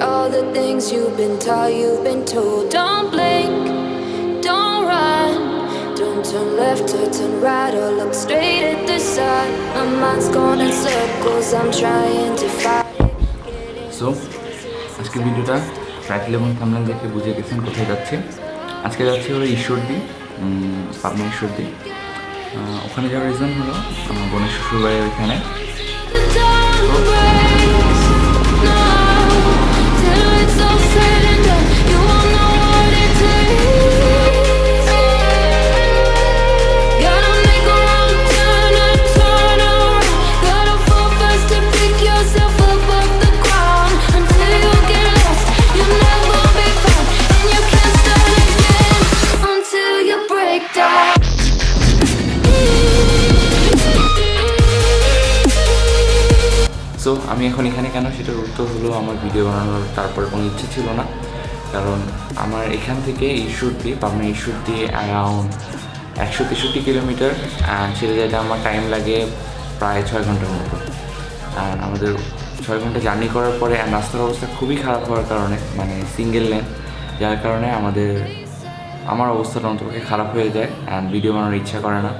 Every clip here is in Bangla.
all the things you've been taught, you've been told. Don't blink, don't run, don't turn left or turn right or look straight at the sun. My mind's going in circles, I'm trying to fight it. So, আজকের ভিডিওটা টাইটেল এবং থাম্বনেল দেখে বুঝে গেছেন কোথায় যাচ্ছে। আজকে যাচ্ছি হলো ঈশ্বরদী, পাবনা ঈশ্বরদী। ওখানে যাওয়ার রিজন হলো আমার বোনের শ্বশুরবাড়ির ওইখানে। সো আমি এখন এখানে কেন, সেটার উত্তর হলো আমার ভিডিও বানানোর তারপরে কোনো ইচ্ছে ছিল না। কারণ আমার এখান থেকে Ishwardi, Pabna Ishwardi around 163 kilometre, and সেটা যেটা আমার টাইম লাগে প্রায় 6 ঘন্টার মতো। আর আমাদের 6 ঘন্টা জার্নি করার পরে রাস্তার অবস্থা খুবই খারাপ হওয়ার কারণে, মানে সিঙ্গেল লেন, যার কারণে আমার অবস্থাটা অন্তপক্ষে খারাপ হয়ে যায় অ্যান্ড ভিডিও বানানোর ইচ্ছা করে না।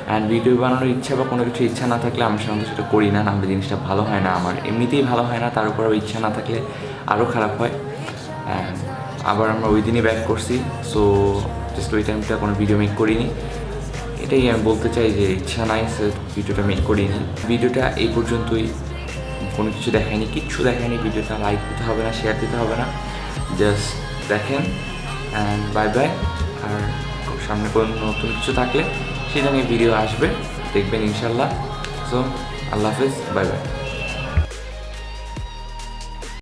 অ্যান্ড ভিডিও বানানোর ইচ্ছা বা কোনো কিছু ইচ্ছা না থাকলে আমি সাধারণত সেটা করি না, নাহলে জিনিসটা ভালো হয় না, আমার এমনিতেই ভালো হয় না, তার উপর ইচ্ছা না থাকলে আরও খারাপ হয়। অ্যান্ড আবার আমরা ওই দিনই ব্যাক করছি, সো জাস্ট ওই টাইমটা কোনো ভিডিও মেক করিনি। এটাই আমি বলতে চাই যে ইচ্ছা নাই সে ভিডিওটা মেক করিনি। ভিডিওটা এই পর্যন্তই, কোনো কিছু দেখায়নি, কিচ্ছু দেখায়নি। ভিডিওটা লাইক দিতে হবে না, শেয়ার দিতে হবে না, জাস্ট দেখেন অ্যান্ড বাই বাই। আর সামনে কোনো নতুন কিছু থাকলে সেটা নিয়ে ভিডিও আসবে, দেখবেন ইনশাল্লাহ। সো আল্লাহ হাফেজ, বাই বাই।